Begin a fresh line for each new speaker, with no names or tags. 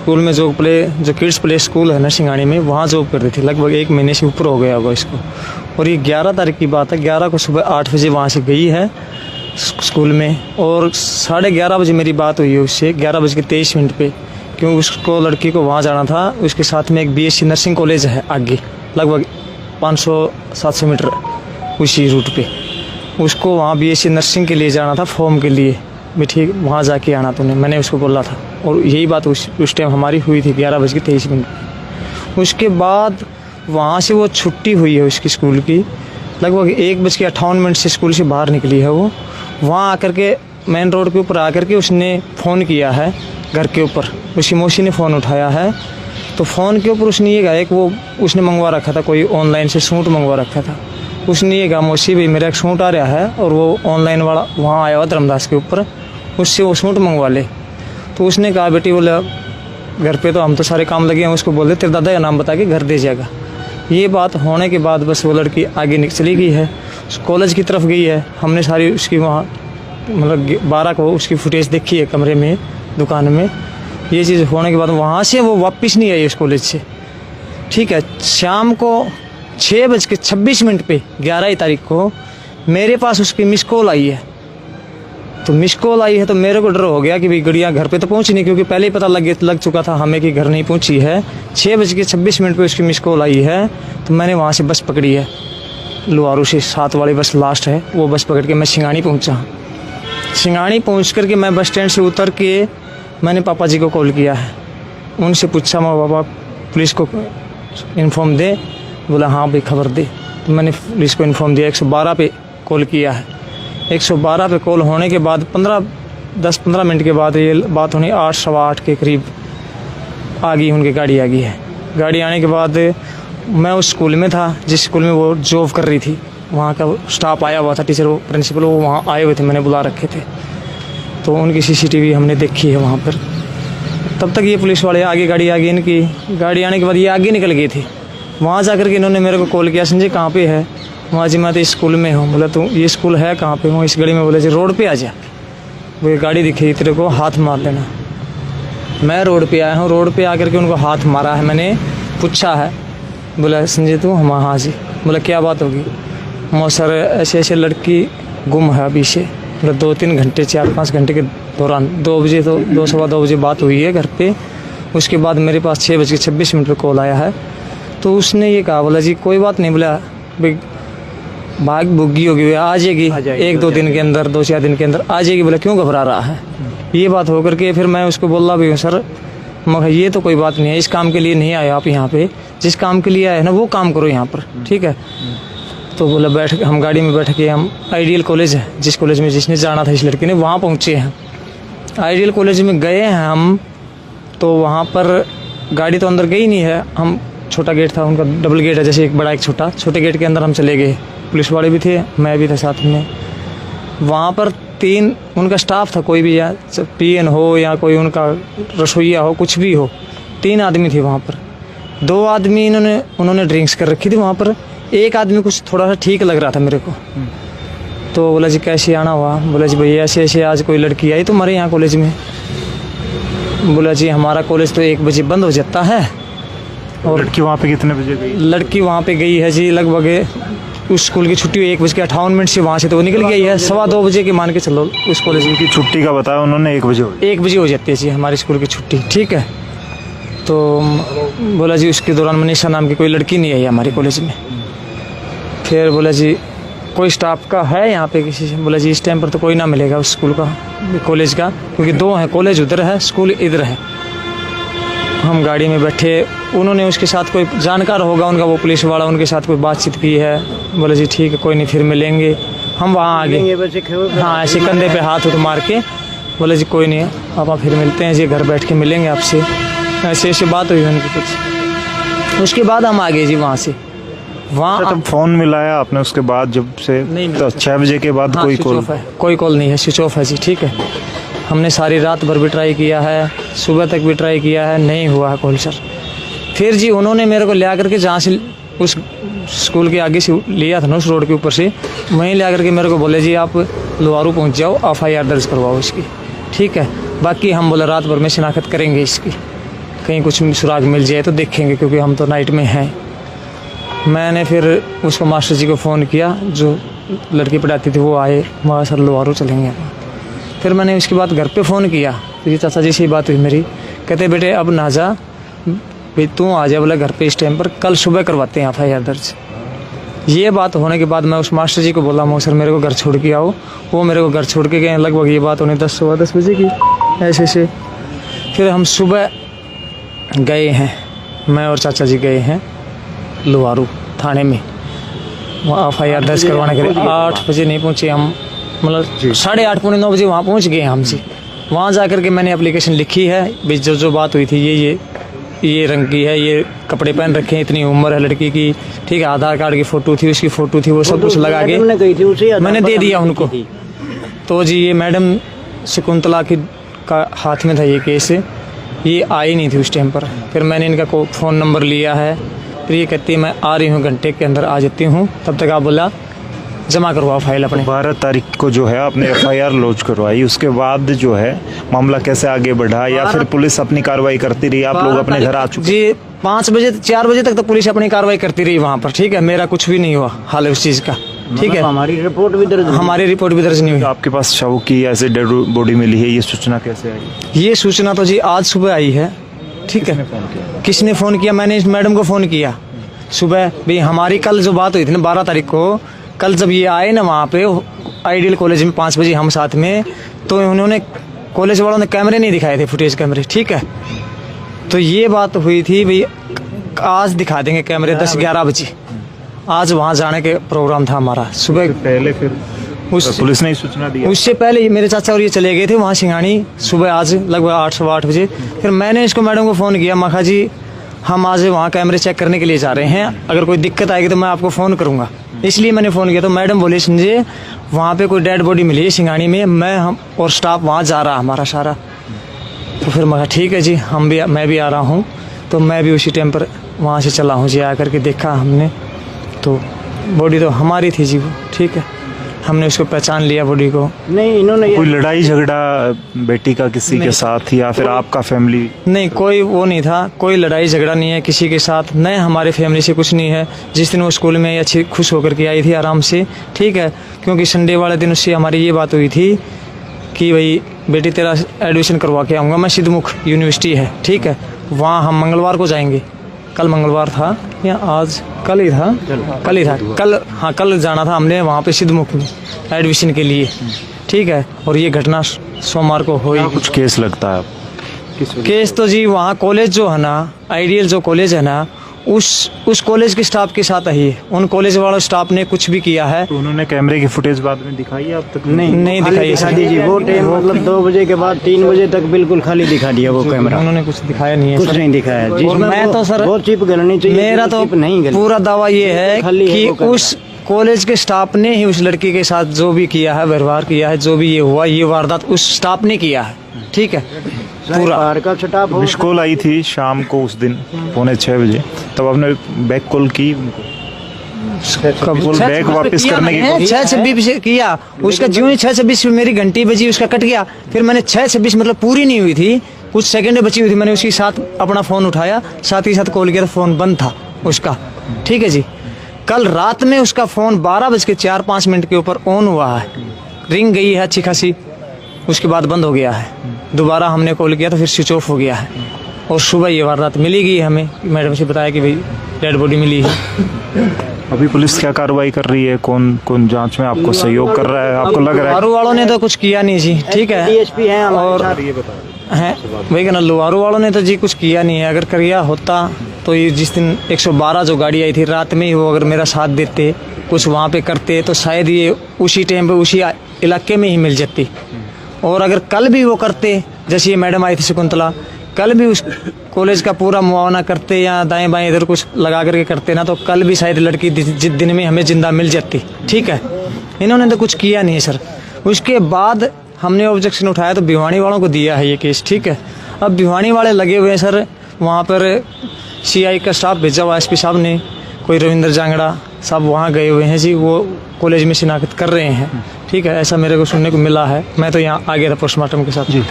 School में जो kids play school है ना सिंगाड़ी में, वहाँ जॉब कर रही थी। लगभग 1 महीने से ऊपर हो गया होगा इसको। और ये 11 तारीख की बात है, 11 को सुबह 8 बजे वहाँ से गई है स्कूल में, और 11:30 बजे मेरी बात हुई है उससे, 11:23 पे, क्योंकि उसको लड़की को वहाँ जाना था। उसके साथ में एक BSc नर्सिंग कॉलेज है आगे, लगभग 500-700 मीटर उसी रूट पे। उसको वहाँ BSc नर्सिंग के लिए जाना था, फॉर्म के लिए भी। ठीक, वहाँ जाके आना तूने, मैंने उसको बोला था। और यही बात उस टाइम हमारी हुई थी 11:23। उसके बाद वहाँ से वो छुट्टी हुई है उसकी स्कूल की, लगभग 1:58 से स्कूल से बाहर निकली है वो। वहाँ आकर के मेन रोड के ऊपर आकर के उसने फ़ोन किया है घर के ऊपर, उसकी मौसी ने फ़ोन उठाया है। तो फ़ोन के ऊपर उसने ये कहा कि वो उसने मंगवा रखा था, कोई ऑनलाइन से सूट मंगवा रखा था। उसने ये कहा, मौसी भाई मेरा एक सूट आ रहा है, और वो ऑनलाइन वाला वहाँ आया हुआ धर्मदास के ऊपर, उससे वो सूट मंगवा ले। तो उसने कहा, बेटी बोले घर पे तो हम तो सारे काम लगे हैं, उसको बोल दे तेरे दादा का नाम बता के घर दे जाएगा। ये बात होने के बाद बस वो लड़की आगे चली गई है, कॉलेज की तरफ गई है। हमने सारी उसकी वहाँ मतलब 12 को उसकी फुटेज देखी है कमरे में, दुकान में। ये चीज़ होने के बाद वहाँ से वो वापस नहीं आई उस कॉलेज से। ठीक है, शाम को 6:26 पे 11 तारीख को मेरे पास उसकी मिस कॉल आई है। तो मिस कॉल आई है तो मेरे को डर हो गया कि भाई गड़िया घर पे तो पहुंची नहीं, क्योंकि पहले ही पता लग चुका था हमें कि घर नहीं पहुंची है। 6:26 पे उसकी मिस कॉल आई है। तो मैंने वहाँ से बस पकड़ी है, लुहारू से 7 वाली बस लास्ट है, वो बस पकड़ के मैं सिंगाड़ी पहुँचा। सिंगाड़ी पहुँच कर के मैं बस स्टैंड से उतर के मैंने पापा जी को कॉल किया है। उनसे पूछा, मैं पापा पुलिस को इन्फॉर्म दे। बोला हाँ भाई खबर दे। तो मैंने पुलिस को इन्फॉर्म दिया, 112 पे कॉल किया है। 112 पे कॉल होने के बाद 10-15 मिनट के बाद ये बात होनी 8, सवा 8 के करीब आ गई, उनकी गाड़ी आ गई है। गाड़ी आने के बाद मैं उस स्कूल में था जिस स्कूल में वो जॉब कर रही थी। वहाँ का स्टाफ आया हुआ था, टीचर, वो प्रिंसिपल, वो वहाँ आए हुए थे, मैंने बुला रखे थे। तो उनकी CCTV हमने देखी है वहाँ पर। तब तक ये पुलिस वाले आगे गाड़ी आ गई, इनकी गाड़ी आने के बाद ये आगे निकल गए थे। वहाँ जाकर के इन्होंने मेरे को कॉल किया, संजय कहाँ पे है? वहाँ जी मैं तो स्कूल में हूँ। बोला तो ये स्कूल है कहाँ पे? वो इस गली में। बोले जी रोड पे आ जा, वो ये गाड़ी दिखेगी तेरे को, हाथ मार लेना। मैं रोड पे आया हूँ, रोड पे आकर के उनको हाथ मारा है। मैंने पूछा है, बोला संजय तू? हम हाँ जी। बोला क्या बात होगी? मैं सर ऐसे लड़की गुम है अभी से, मतलब 2-3 घंटे 4-5 घंटे के दौरान 2 बजे तो 2 सवा 2 बजे बात हुई है घर पे। उसके बाद मेरे पास 6:26 पे कॉल आया है। तो उसने ये कहा, बोला जी कोई बात नहीं, बोला भाई भाग भुग्गी होगी, आ जाएगी 1-2 दिन के अंदर, 2-4 दिन के अंदर आ जाएगी। बोला क्यों घबरा रहा है? ये बात होकर के फिर मैं उसको बोला भी सर मगर ये तो कोई बात नहीं है, इस काम के लिए नहीं आए आप यहाँ पे, जिस काम के लिए आए ना वो काम करो यहाँ पर, ठीक है। तो बोला हम गाड़ी में बैठ के हम आइडियल कॉलेज है, जिस कॉलेज में जिसने जाना था इस लड़के ने, वहाँ पहुँचे हैं। आइडियल कॉलेज में गए हैं हम, तो वहाँ पर गाड़ी तो अंदर गई नहीं है। हम छोटा गेट था उनका, डबल गेट है जैसे, एक बड़ा एक छोटा, छोटे गेट के अंदर हम चले गए। पुलिस वाले भी थे, मैं भी था साथ में। वहाँ पर 3 उनका स्टाफ था, कोई भी, या PN हो या कोई उनका रसोईया हो, कुछ भी हो, 3 आदमी थे वहाँ पर। 2 आदमी उन्होंने ड्रिंक्स कर रखी थी वहाँ पर। एक आदमी कुछ थोड़ा सा ठीक लग रहा था मेरे को। तो बोला जी कैसे आना हुआ? बोला जी भैया ऐसे ऐसे आज कोई लड़की आई तुम्हारे यहाँ कॉलेज में। बोला जी हमारा कॉलेज तो 1 बजे बंद हो जाता है। और
लड़की वहाँ पे कितने बजे गई?
लड़की वहाँ पे गई है जी लगभग, उस स्कूल की छुट्टी 1:58 से वहाँ से तो वो निकल गई है। 2:15 बजे की मान के चलो उस कॉलेज
की छुट्टी का बताया उन्होंने 1 बजे
1 बजे हो जाती है जी हमारे स्कूल की छुट्टी, ठीक है। तो बोला जी उसके दौरान मनीषा नाम की कोई लड़की नहीं आई हमारे कॉलेज में। फिर बोला जी कोई स्टाफ का है यहाँ पे किसी से? बोला जी इस टाइम पर तो कोई ना मिलेगा उस स्कूल का, कॉलेज का, क्योंकि 2 हैं, कॉलेज उधर है, स्कूल इधर है। हम गाड़ी में बैठे, उन्होंने उसके साथ कोई जानकार होगा उनका, वो पुलिस वाला, उनके साथ कोई बातचीत की है। बोले जी ठीक है कोई नहीं, फिर मिलेंगे। हम वहाँ आ गए, हाँ ऐसे कंधे पे हाथ मार के। बोले जी कोई नहीं पापा फिर मिलते हैं जी, घर बैठ के मिलेंगे आपसे। ऐसे ऐसे बात हुई उनकी कुछ। उसके बाद हम आ गए जी वहाँ से। वहाँ
तब फोन मिलाया आपने उसके बाद जब से?
नहीं,
तो 6 बजे के बाद
हाँ, कोई कॉल नहीं है, स्विच ऑफ है जी, ठीक है। हमने सारी रात भर भी ट्राई किया है, सुबह तक भी ट्राई किया है, नहीं हुआ है कॉल सर। फिर जी उन्होंने मेरे को ले आकर के जहाँ से उस स्कूल के आगे से लिया था ना, उस रोड के ऊपर से, वहीं ले आकर के मेरे को बोले जी आप लोहारू पहुँच जाओ, FIR दर्ज करवाओ इसकी, ठीक है। बाकी हम बोले रात भर में शिनाख्त करेंगे इसकी, कहीं कुछ सुराग मिल जाए तो देखेंगे, क्योंकि हम तो नाइट में हैं। मैंने फिर उसको मास्टर जी को फ़ोन किया, जो लड़की पढ़ाती थी वो आए, वहाँ सर लोहारू चलेंगे। फिर मैंने उसके बाद घर पे फ़ोन किया, तो ये चाचा जी से बात हुई मेरी, कहते बेटे अब ना जा, भाई तू आ जा बोला घर पे इस टाइम पर, कल सुबह करवाते हैं FIR दर्ज। ये बात होने के बाद मैं उस मास्टर जी को बोला, मैं सर मेरे को घर छोड़ के आओ। वो मेरे को घर छोड़ के गए। लगभग ये बात होने 10 सवा 10 बजे की ऐसे से। फिर हम सुबह गए हैं, मैं और चाचा जी गए हैं लोहारू थाने में, वहाँ FIR दर्ज करवाने के लिए। 8 बजे नहीं पहुँचे हम, मतलब 8:30 पौने 9 बजे वहाँ पहुँच गए हम जी। वहाँ जा कर के मैंने एप्लीकेशन लिखी है, भाई जो बात हुई थी ये रंग की है, ये कपड़े पहन रखे हैं, इतनी उम्र है लड़की की, ठीक है, आधार कार्ड की फ़ोटो थी, उसकी फ़ोटो थी, वो सब कुछ लगा के मैंने दे दिया उनको। तो जी ये मैडम शकुंतला का हाथ में था ये केस, ये आई नहीं थी उस टाइम पर। फिर मैंने इनका फ़ोन नंबर लिया है, फिर ये कहती है मैं आ रही हूँ, घंटे के अंदर आ जाती हूँ। तब तक आप बोला जमा करवाओ फाइल अपने।
12 तारीख को जो है आपने FIR लॉन्च करवाई, उसके बाद जो है मामला कैसे आगे बढ़ा, या फिर पुलिस अपनी कार्रवाई करती रही, आप लोग अपने घर आ चुके?
जी 4 बजे तक तो पुलिस अपनी कार्रवाई करती रही वहाँ पर, ठीक है। मेरा कुछ भी नहीं हुआ हाल उस चीज़ का, ठीक है। हमारी रिपोर्ट भी दर्ज नहीं हुई।
आपके पास शव की ऐसे डेड बॉडी मिली है, ये सूचना कैसे आई?
ये सूचना तो जी आज सुबह आई है, ठीक है। किसने फ़ोन किया? मैंने इस मैडम को फ़ोन किया सुबह, भाई हमारी कल जो बात हुई थी ना 12 तारीख को, कल जब ये आए ना वहाँ पे आइडियल कॉलेज में 5 बजे हम साथ में, तो उन्होंने कॉलेज वालों ने कैमरे नहीं दिखाए थे, फुटेज कैमरे, ठीक है। तो ये बात हुई थी भाई आज दिखा देंगे कैमरे 10-11 बजे। आज वहाँ जाने के प्रोग्राम था हमारा सुबह।
पहले फिर पुलिस ने सूचना दी?
उससे पहले मेरे चाचा और ये चले गए थे वहाँ सिंगानी सुबह, आज लगभग 8 सवा 8 बजे। फिर मैंने इसको मैडम को फ़ोन किया, मैं कहा जी हम आज वहाँ कैमरे चेक करने के लिए जा रहे हैं, अगर कोई दिक्कत आएगी तो मैं आपको फ़ोन करूँगा, इसलिए मैंने फ़ोन किया। तो मैडम बोले समझे वहाँ पे कोई डेड बॉडी मिली है सिंगानी में, हम और स्टाफ वहाँ जा रहा हमारा सारा। तो फिर मैं कहा ठीक है जी, मैं भी आ रहा हूँ। तो मैं भी उसी टाइम पर वहाँ से चला हूँ जी। आकर के देखा हमने तो बॉडी तो हमारी थी जी वो, ठीक है। हमने उसको पहचान लिया बॉडी को।
नहीं इन्होंने
कोई लड़ाई झगड़ा बेटी का किसी के साथ, या फिर आपका फैमिली?
नहीं, कोई वो नहीं था, कोई लड़ाई झगड़ा नहीं है किसी के साथ, नहीं हमारे फैमिली से कुछ नहीं है। जिस दिन वो स्कूल में अच्छी खुश होकर के आई थी आराम से, ठीक है, क्योंकि संडे वाले दिन उससे हमारी ये बात हुई थी कि भाई बेटी तेरा एडमिशन करवा के आऊँगा मैं, सिद्धमुख यूनिवर्सिटी है, ठीक है, वहाँ हम मंगलवार को जाएंगे। कल मंगलवार था या आज? कल ही था, कल जाना था हमने वहाँ पे सिद्धमुख में एडमिशन के लिए, ठीक है। और ये घटना सोमवार को हुई।
कुछ केस लगता है?
केस तो जी वहाँ कॉलेज जो है ना, आइडियल जो कॉलेज है ना, उस कॉलेज के स्टाफ के साथ ही है। उन कॉलेज वालों स्टाफ ने कुछ भी किया है।
तो उन्होंने कैमरे की फुटेज बाद में दिखाई है? अब तक
नहीं दिखाई
दिखा दीजिए। वो टाइम मतलब 2 बजे के बाद 3 बजे तक बिल्कुल खाली दिखा दिया वो कैमरा।
उन्होंने कुछ दिखाया नहीं है,
कुछ नहीं दिखाया।
और मैं तो सर
बहुत चिप गलनी चाहिए,
मेरा तो पूरा दावा ये है कि उस कॉलेज के स्टाफ ने ही उस लड़की के साथ जो भी किया है, व्यवहार किया है, जो भी ये हुआ, ये वारदात उस स्टाफ ने किया है, ठीक है। पूरा
का स्टाफ।
मिस कॉल आई थी शाम को उस दिन 5:45 बजे, तब आपने बैक कॉल की उनको? बैक वापस करने की
6:26 किया उसका, ज्यों ही 6:26 में मेरी घंटी बजी, उसका कट गया। फिर मैंने 6:26 मतलब पूरी नहीं हुई थी, कुछ सेकंड बची हुई थी, मैंने उसके साथ अपना फ़ोन उठाया, साथ ही साथ कॉल किया, फ़ोन बंद था उसका, ठीक है जी। कल रात में उसका फ़ोन 12:04-5 के ऊपर ऑन हुआ है, रिंग गई है अच्छी खासी, उसके बाद बंद हो गया है। दोबारा हमने कॉल किया तो फिर स्विच ऑफ हो गया है। और सुबह ये वारदात मिली गई हमें, मैडम से बताया कि भाई डेड बॉडी मिली है।
अभी पुलिस क्या कार्रवाई कर रही है? कौन जांच में आपको सहयोग कर रहा है, आपको लग रहा है?
लोहारू वालों ने तो कुछ किया नहीं जी, ठीक है।
DSP हैं
और हैं वही कहना, लोहारू वालों ने तो जी कुछ किया नहीं है। अगर किया होता तो ये जिस दिन 112 जो गाड़ी आई थी रात में ही, वो अगर मेरा साथ देते, कुछ वहाँ पे करते, तो शायद ये उसी टाइम पे उसी इलाके में ही मिल जाती। और अगर कल भी वो करते, जैसे ये मैडम आई थी शकुंतला, कल भी उस कॉलेज का पूरा मुआवना करते या दाएं बाएं इधर कुछ लगा करके करते ना, तो कल भी शायद लड़की दिन में हमें जिंदा मिल जाती, ठीक है। इन्होंने तो कुछ किया नहीं है सर। उसके बाद हमने ऑब्जेक्शन उठाया तो भिवानी वालों को दिया है ये केस, ठीक है। अब भिवानी वाले लगे हुए हैं सर, वहाँ पर CI का स्टाफ भेजा हुआ SP साहब ने, कोई रविंद्र जांगड़ा साहब वहाँ गए हुए हैं जी, वो कॉलेज में शिनाख्त कर रहे हैं, ठीक है। ऐसा मेरे को सुनने को मिला है। मैं तो यहाँ आ गया था पोस्टमार्टम के साथ जी।